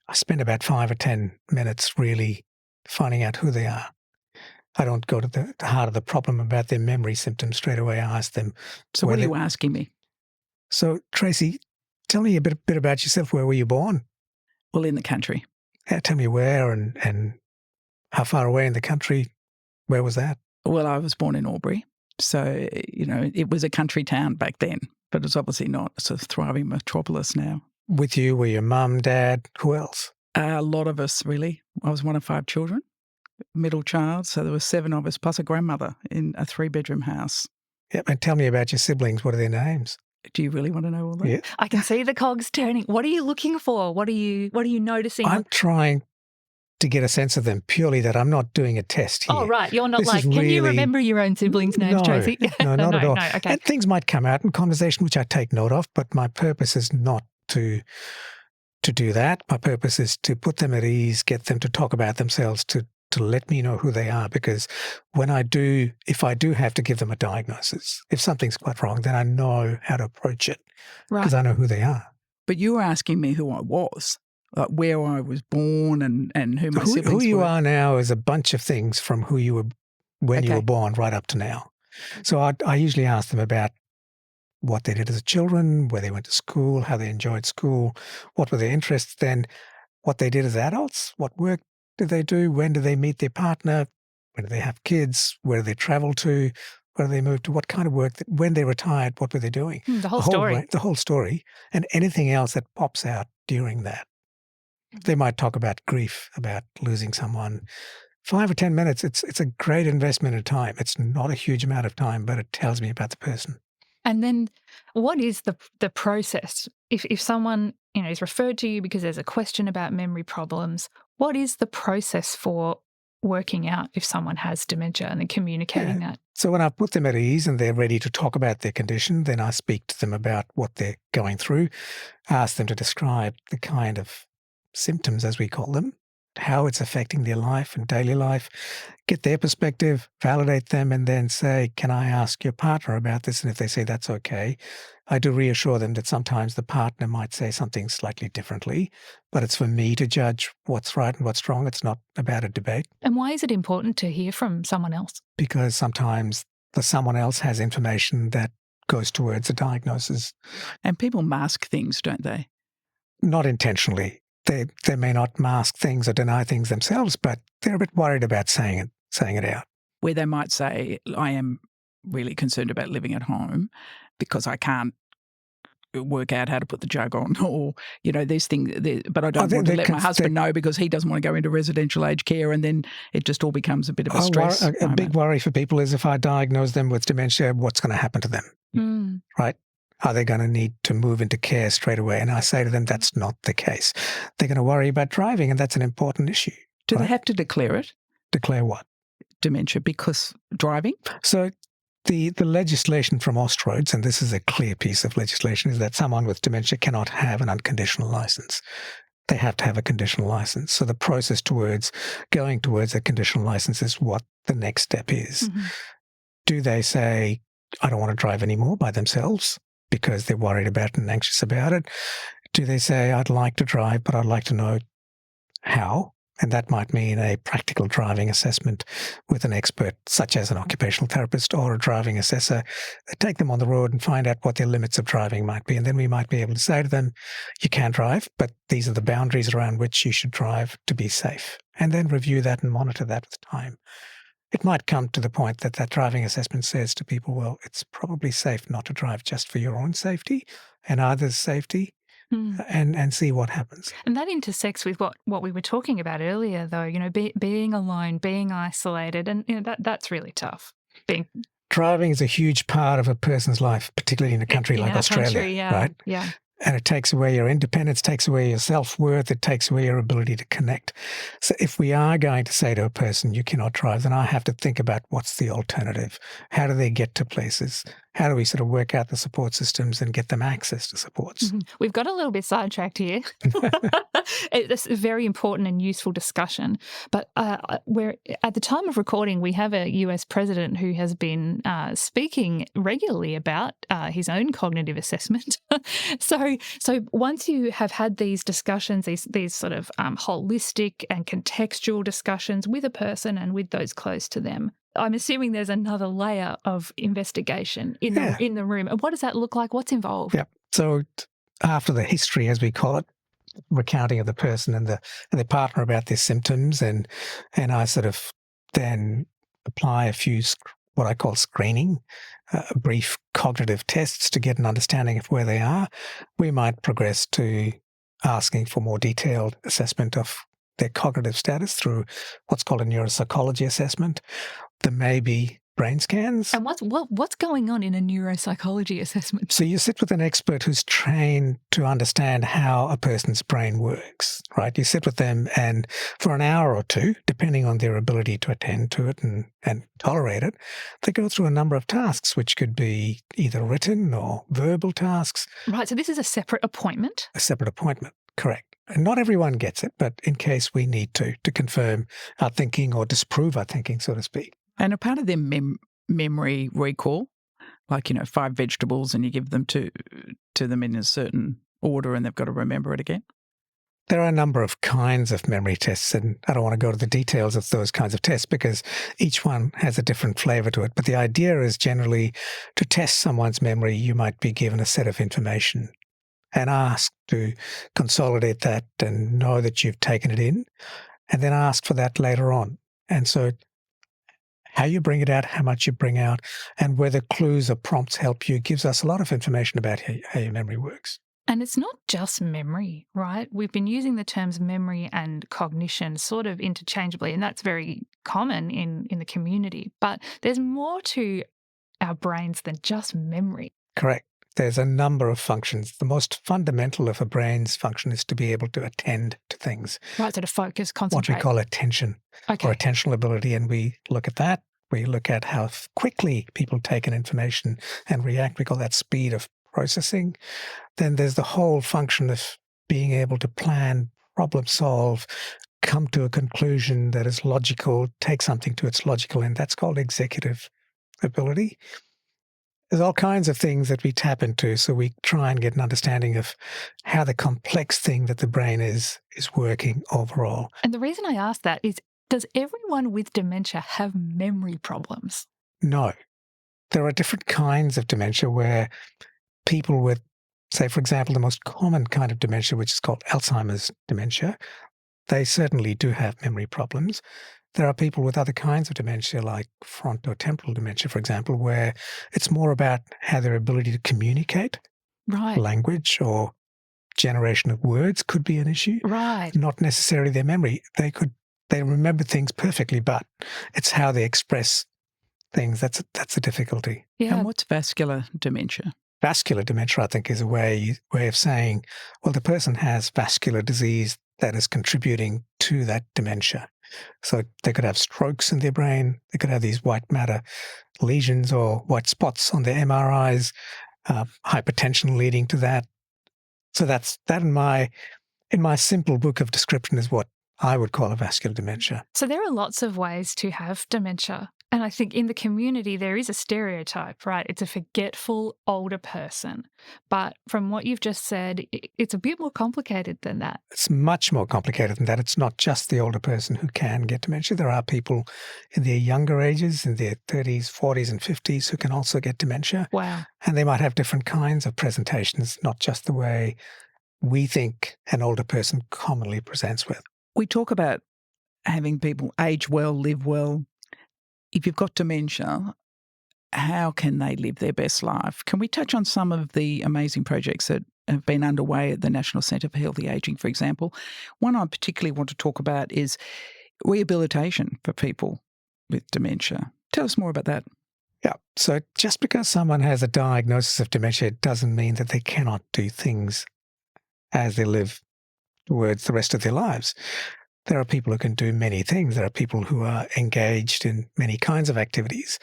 I spend about 5 or 10 minutes really finding out who they are. I don't go to the heart of the problem about their memory symptoms straight away. I ask them. So what are you asking me? So, Tracy, tell me a bit about yourself. Where were you born? Well, in the country. Tell me where and how far away in the country. Where was that? Well, I was born in Albury. So, it was a country town back then, but it's obviously not. It's a thriving metropolis now. With you were your mum, dad, who else? A lot of us, really. I was one of 5 children, middle child. So there were 7 of us, plus a grandmother in a 3-bedroom house. Yep. And tell me about your siblings. What are their names? Do you really want to know all that? Yeah. I can see the cogs turning. What are you looking for? What are you noticing? I'm trying to get a sense of them purely that I'm not doing a test here. Oh, right. You're not can you remember your own siblings' names, Tracy? No, not at all. No, okay. And things might come out in conversation, which I take note of, but my purpose is not to do that. My purpose is to put them at ease, get them to talk about themselves, to let me know who they are, because if I do have to give them a diagnosis, if something's quite wrong, then I know how to approach it because I know who they are. But you were asking me who I was, like where I was born and who my siblings were. Who you are now is a bunch of things from who you were when you were born right up to now. So I usually ask them about what they did as children, where they went to school, how they enjoyed school, what were their interests then, what they did as adults, what work did they do, when did they meet their partner, when did they have kids, where did they travel to, where did they move to, what kind of work, when they retired, what were they doing? The whole story. The whole story, and anything else that pops out during that. They might talk about grief, about losing someone. 5 or 10 minutes, it's a great investment of time. It's not a huge amount of time, but it tells me about the person. And then what is the process? If someone is referred to you because there's a question about memory problems, what is the process for working out if someone has dementia and then communicating that? So when I put them at ease and they're ready to talk about their condition, then I speak to them about what they're going through, ask them to describe the kind of symptoms, as we call them, how it's affecting their life and daily life, get their perspective, validate them, and then say, can I ask your partner about this? And if they say that's okay, I do reassure them that sometimes the partner might say something slightly differently, but it's for me to judge what's right and what's wrong. It's not about a debate. And why is it important to hear from someone else? Because sometimes the someone else has information that goes towards a diagnosis. And people mask things, don't they? Not intentionally. They may not mask things or deny things themselves, but they're a bit worried about saying it. saying it out. Where they might say, I am really concerned about living at home because I can't work out how to put the jug on, or, these things, but I don't want to let my husband know because he doesn't want to go into residential aged care, and then it just all becomes a bit of a stress. A big worry for people is if I diagnose them with dementia, what's going to happen to them, right? Are they going to need to move into care straight away? And I say to them, that's not the case. They're going to worry about driving, and that's an important issue. Do they have to declare it? Declare what? Dementia, because driving? So the legislation from Austroads, and this is a clear piece of legislation, is that someone with dementia cannot have an unconditional license. They have to have a conditional license. So the process towards going towards a conditional license is what the next step is. Mm-hmm. Do they say, I don't want to drive anymore by themselves because they're worried about it and anxious about it? Do they say, I'd like to drive, but I'd like to know how? And that might mean a practical driving assessment with an expert, such as an occupational therapist or a driving assessor. They take them on the road and find out what their limits of driving might be. And then we might be able to say to them, you can drive, but these are the boundaries around which you should drive to be safe. And then review that and monitor that with time. It might come to the point that that driving assessment says to people, well, it's probably safe not to drive just for your own safety and others' safety. And see what happens. And that intersects with what we were talking about earlier, though, being alone, being isolated, and that's really tough. Driving is a huge part of a person's life, particularly in a country like Australia, right? Yeah. And it takes away your independence, takes away your self-worth, it takes away your ability to connect. So if we are going to say to a person, you cannot drive, then I have to think about what's the alternative. How do they get to places? How do we sort of work out the support systems and get them access to supports? Mm-hmm. We've got a little bit sidetracked here. It's a very important and useful discussion. But we're at the time of recording, we have a US president who has been speaking regularly about his own cognitive assessment. So once you have had these discussions, these sort of holistic and contextual discussions with a person and with those close to them, I'm assuming there's another layer of investigation in the room. And what does that look like? What's involved? Yeah. So after the history, as we call it, recounting of the person and their partner about their symptoms, and I sort of then apply a few what I call screening, brief cognitive tests to get an understanding of where they are, we might progress to asking for more detailed assessment of their cognitive status through what's called a neuropsychology assessment. There may be brain scans. And what's going on in a neuropsychology assessment? So you sit with an expert who's trained to understand how a person's brain works, right? You sit with them, and for an hour or two, depending on their ability to attend to it and tolerate it, they go through a number of tasks, which could be either written or verbal tasks. Right, so this is a separate appointment? A separate appointment, correct. And not everyone gets it, but in case we need to confirm our thinking or disprove our thinking, so to speak. And a part of their memory recall, like, 5 vegetables and you give them to them in a certain order and they've got to remember it again? There are a number of kinds of memory tests, and I don't want to go to the details of those kinds of tests because each one has a different flavour to it. But the idea is generally to test someone's memory, you might be given a set of information and asked to consolidate that and know that you've taken it in, and then ask for that later on. And so how you bring it out, how much you bring out, and whether clues or prompts help you gives us a lot of information about how your memory works. And it's not just memory, right? We've been using the terms memory and cognition sort of interchangeably, and that's very common in the community. But there's more to our brains than just memory. Correct. There's a number of functions. The most fundamental of a brain's function is to be able to attend to things. Right, so to focus, concentrate. What we call attention or attentional ability. And we look at that. We look at how quickly people take in information and react. We call that speed of processing. Then there's the whole function of being able to plan, problem solve, come to a conclusion that is logical, take something to its logical end. That's called executive ability. There's all kinds of things that we tap into, so we try and get an understanding of how the complex thing that the brain is working overall. And the reason I ask that is, does everyone with dementia have memory problems? No. There are different kinds of dementia where people with, say, for example, the most common kind of dementia, which is called Alzheimer's dementia, they certainly do have memory problems. There are people with other kinds of dementia, like frontotemporal dementia, for example, where it's more about how their ability to communicate, Right. language or generation of words could be an issue. Right. Not necessarily their memory. They remember things perfectly, but it's how they express things. That's a difficulty. Yeah. And what's vascular dementia? Vascular dementia, I think, is a way of saying, well, the person has vascular disease that is contributing to that dementia. So they could have strokes in their brain. They could have these white matter lesions or white spots on their MRIs, hypertension leading to that. So that in my simple book of description is what I would call a vascular dementia. So there are lots of ways to have dementia. And I think in the community, there is a stereotype, right? It's a forgetful older person. But from what you've just said, it's a bit more complicated than that. It's much more complicated than that. It's not just the older person who can get dementia. There are people in their younger ages, in their 30s, 40s and 50s who can also get dementia. Wow. And they might have different kinds of presentations, not just the way we think an older person commonly presents with. We talk about having people age well, live well. If you've got dementia, how can they live their best life? Can we touch on some of the amazing projects that have been underway at the National Centre for Healthy Ageing, for example? One I particularly want to talk about is rehabilitation for people with dementia. Tell us more about that. Yeah. So just because someone has a diagnosis of dementia doesn't mean that they cannot do things as they live towards the rest of their lives. There are people who can do many things. There are people who are engaged in many kinds of activities.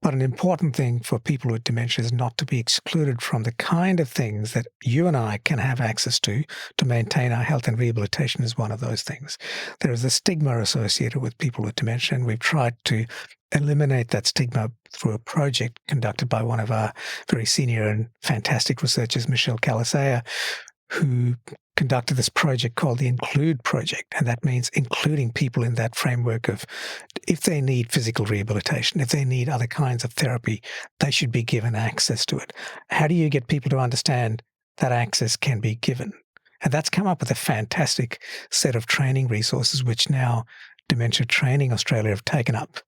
But an important thing for people with dementia is not to be excluded from the kind of things that you and I can have access to maintain our health, and rehabilitation is one of those things. There is a stigma associated with people with dementia, and we've tried to eliminate that stigma through a project conducted by one of our very senior and fantastic researchers, Michelle Calisea, who conducted this project called the Include Project. And that means including people in that framework of, if they need physical rehabilitation, if they need other kinds of therapy, they should be given access to it. How do you get people to understand that access can be given? And that's come up with a fantastic set of training resources, which now Dementia Training Australia have taken up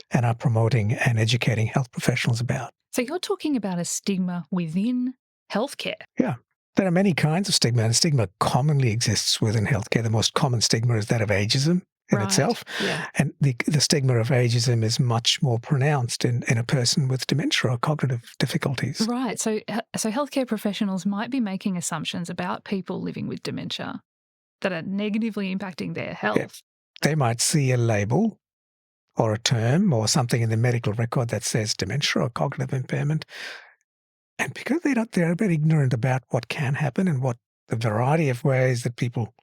and are promoting and educating health professionals about. So you're talking about a stigma within healthcare. Yeah. There are many kinds of stigma, and stigma commonly exists within healthcare. The most common stigma is that of ageism in itself. Yeah. And the stigma of ageism is much more pronounced in a person with dementia or cognitive difficulties. Right. So healthcare professionals might be making assumptions about people living with dementia that are negatively impacting their health. Yeah. They might see a label or a term or something in the medical record that says dementia or cognitive impairment. And because they're a bit ignorant about what can happen and what the variety of ways that people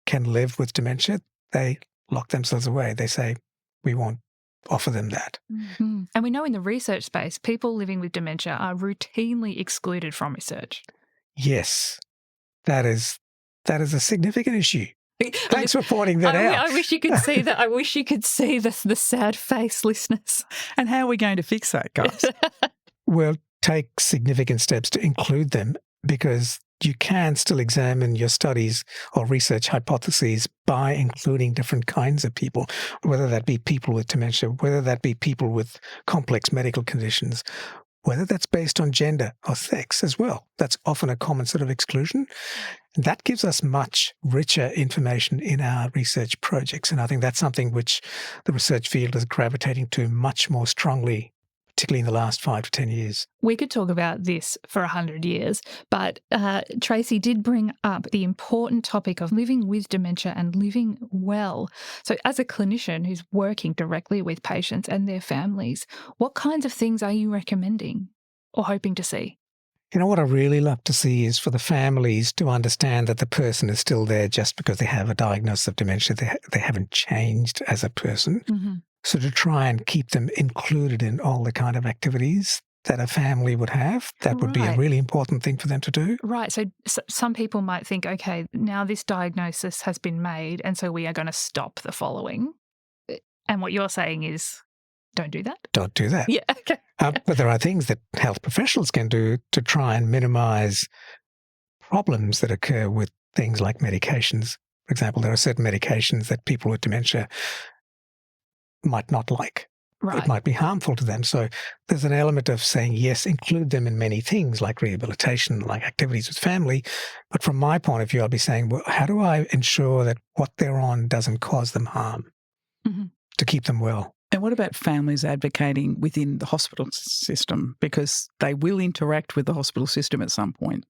can live with dementia, they lock themselves away. They say, we won't offer them that. Mm-hmm. And we know in the research space, people living with dementia are routinely excluded from research. Yes, that is a significant issue. Thanks for pointing that out. I wish you could see that. I wish you could see the sad face, listeners. And how are we going to fix that, guys? We'll take significant steps to include them, because you can still examine your studies or research hypotheses by including different kinds of people, whether that be people with dementia, whether that be people with complex medical conditions, whether that's based on gender or sex as well. That's often a common sort of exclusion. And that gives us much richer information in our research projects. And I think that's something which the research field is gravitating to much more strongly, particularly in the last 5 to 10 years. We could talk about this for 100 years, but Tracy did bring up the important topic of living with dementia and living well. So as a clinician who's working directly with patients and their families, what kinds of things are you recommending or hoping to see? You know, what I really love to see is for the families to understand that the person is still there just because they have a diagnosis of dementia. They haven't changed as a person. Mm-hmm. So to try and keep them included in all the kind of activities that a family would have, that would be a really important thing for them to do. Right. So some people might think, okay, now this diagnosis has been made, and so we are going to stop the following. And what you're saying is, don't do that? Don't do that. Yeah. Okay. But there are things that health professionals can do to try and minimize problems that occur with things like medications For example, there are certain medications that people with dementia might not like. Right. It might be harmful to them. So there's an element of saying, yes, include them in many things like rehabilitation, like activities with family. But from my point of view, I'll be saying, well, how do I ensure that what they're on doesn't cause them harm to keep them well? And what about families advocating within the hospital system? Because they will interact with the hospital system at some point.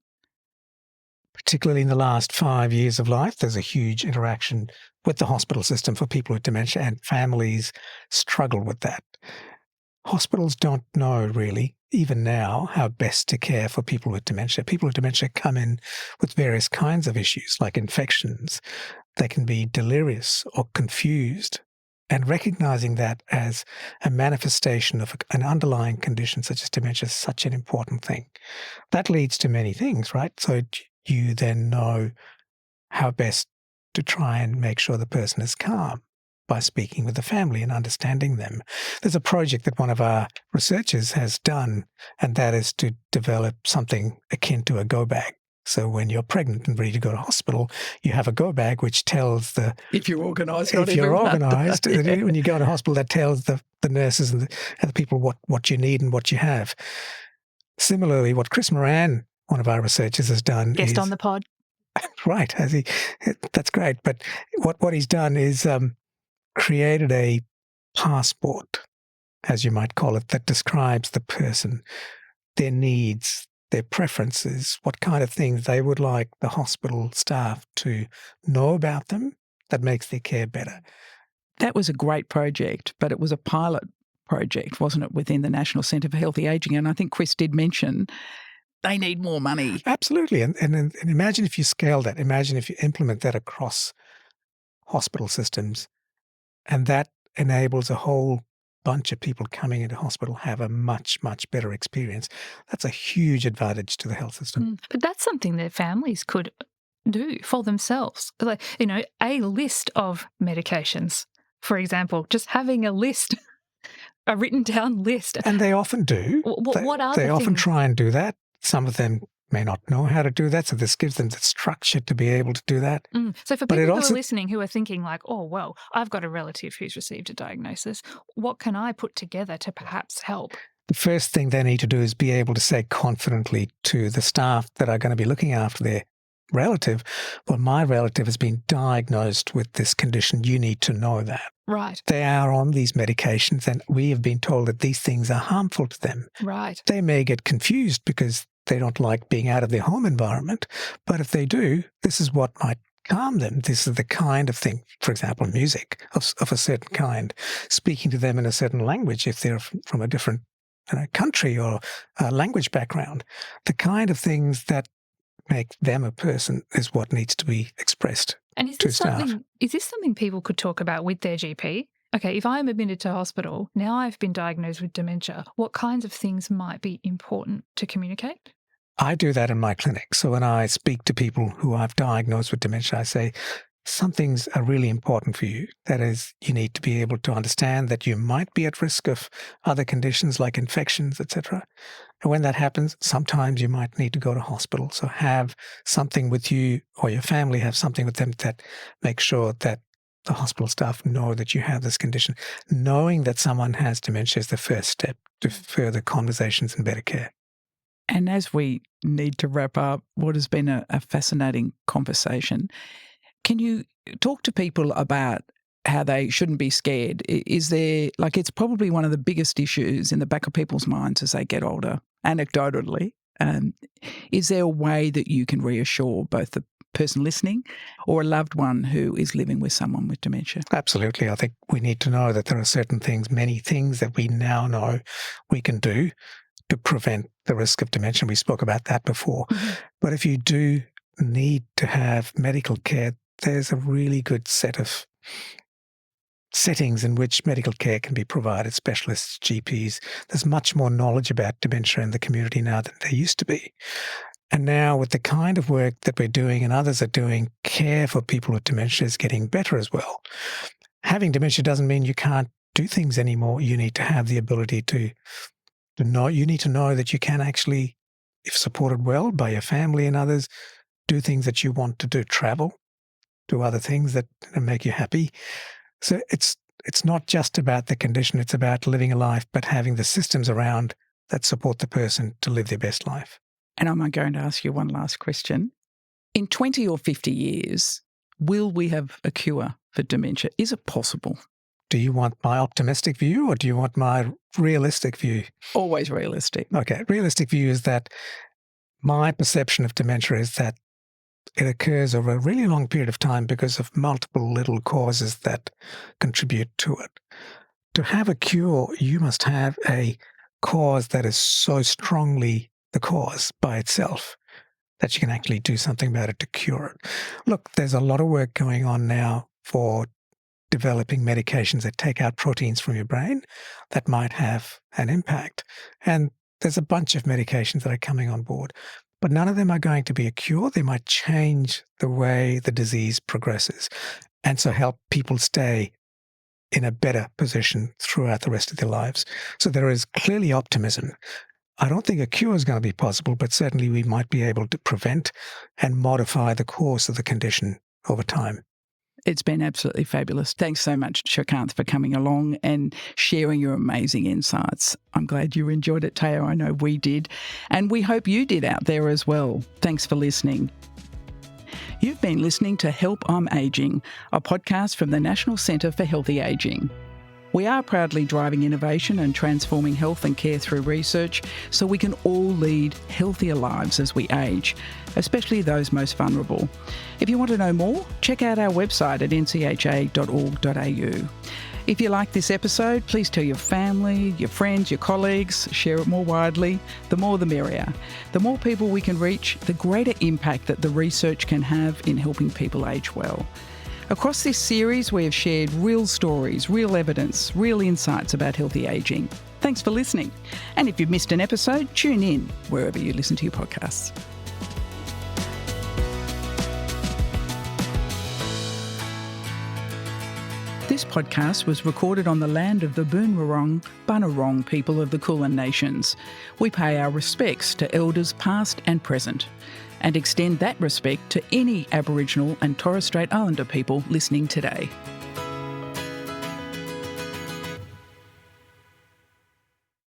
Particularly in the last 5 years of life, there's a huge interaction with the hospital system for people with dementia, and families struggle with that. Hospitals don't know really, even now, how best to care for people with dementia. People with dementia come in with various kinds of issues like infections. They can be delirious or confused. And recognizing that as a manifestation of an underlying condition such as dementia is such an important thing. That leads to many things, right? So you then know how best to try and make sure the person is calm by speaking with the family and understanding them. There's a project that one of our researchers has done, and that is to develop something akin to a go bag. So when you're pregnant and ready to go to hospital, you have a go bag which tells the... If you're organised. If you're organised, when you go to hospital, that tells the nurses and the people what you need and what you have. Similarly, what Chris Moran, one of our researchers, has done Guest on the pod. Right, has he? That's great. But what he's done is created a passport, as you might call it, that describes the person, their needs, their preferences, what kind of things they would like the hospital staff to know about them that makes their care better. That was a great project, but it was a pilot project, wasn't it, within the National Centre for Healthy Ageing? And I think Chris did mention they need more money. Absolutely. And imagine if you scale that. Imagine if you implement that across hospital systems, and that enables a whole bunch of people coming into hospital have a much, much better experience. That's a huge advantage to the health system. But that's something that families could do for themselves. Like, a list of medications, for example, just having a list, a written down list. And they often do. What are they the often things? try and do that. Some of them may not know how to do that, so this gives them the structure to be able to do that. So for But people it also- who are listening who are thinking like, oh, well, I've got a relative who's received a diagnosis, what can I put together to perhaps help? The first thing they need to do is be able to say confidently to the staff that are going to be looking after their relative, well, my relative has been diagnosed with this condition. You need to know that. Right. They are on these medications, and we have been told that these things are harmful to them. Right. They may get confused because they don't like being out of their home environment, but if they do, this is what might calm them. This is the kind of thing, for example, music of a certain kind, speaking to them in a certain language if they're from a different country or language background. The kind of things that make them a person is what needs to be expressed And is to this staff. something people could talk about with their GP? Okay, if I'm admitted to hospital, now I've been diagnosed with dementia, what kinds of things might be important to communicate? I do that in my clinic. So when I speak to people who I've diagnosed with dementia, I say, some things are really important for you. That is, you need to be able to understand that you might be at risk of other conditions like infections, etc. And when that happens, sometimes you might need to go to hospital. So have something with you, or your family have something with them that makes sure that the hospital staff know that you have this condition. Knowing that someone has dementia is the first step to further conversations and better care. And as we need to wrap up what has been a fascinating conversation, can you talk to people about how they shouldn't be scared? Is there, it's probably one of the biggest issues in the back of people's minds as they get older, anecdotally. Is there a way that you can reassure both the person listening or a loved one who is living with someone with dementia? Absolutely. I think we need to know that there are certain things, many things that we now know we can do to prevent the risk of dementia. We spoke about that before. Mm-hmm. But if you do need to have medical care, there's a really good set of settings in which medical care can be provided, specialists, GPs. There's much more knowledge about dementia in the community now than there used to be. And now with the kind of work that we're doing and others are doing, care for people with dementia is getting better as well. Having dementia doesn't mean you can't do things anymore. You need to have the ability to know. You need to know that you can actually, if supported well by your family and others, do things that you want to do. Travel, do other things that make you happy. So it's not just about the condition, it's about living a life, but having the systems around that support the person to live their best life. And I'm going to ask you one last question. In 20 or 50 years, will we have a cure for dementia? Is it possible? Do you want my optimistic view or do you want my realistic view? Always realistic. Okay, realistic view is that my perception of dementia is that it occurs over a really long period of time because of multiple little causes that contribute to it. To have a cure, you must have a cause that is so strongly the cause by itself that you can actually do something about it to cure it. Look, there's a lot of work going on now for developing medications that take out proteins from your brain that might have an impact. And there's a bunch of medications that are coming on board, but none of them are going to be a cure. They might change the way the disease progresses and so help people stay in a better position throughout the rest of their lives. So there is clearly optimism. I don't think a cure is going to be possible, but certainly we might be able to prevent and modify the course of the condition over time. It's been absolutely fabulous. Thanks so much, Srikanth, for coming along and sharing your amazing insights. I'm glad you enjoyed it, Taya. I know we did. And we hope you did out there as well. Thanks for listening. You've been listening to Help I'm Aging, a podcast from the National Centre for Healthy Aging. We are proudly driving innovation and transforming health and care through research so we can all lead healthier lives as we age, especially those most vulnerable. If you want to know more, check out our website at ncha.org.au. If you like this episode, please tell your family, your friends, your colleagues, share it more widely. The more the merrier. The more people we can reach, the greater impact that the research can have in helping people age well. Across this series, we have shared real stories, real evidence, real insights about healthy ageing. Thanks for listening. And if you've missed an episode, tune in wherever you listen to your podcasts. This podcast was recorded on the land of the Boonwurrung Bunurong people of the Kulin Nations. We pay our respects to elders past and present, and extend that respect to any Aboriginal and Torres Strait Islander people listening today.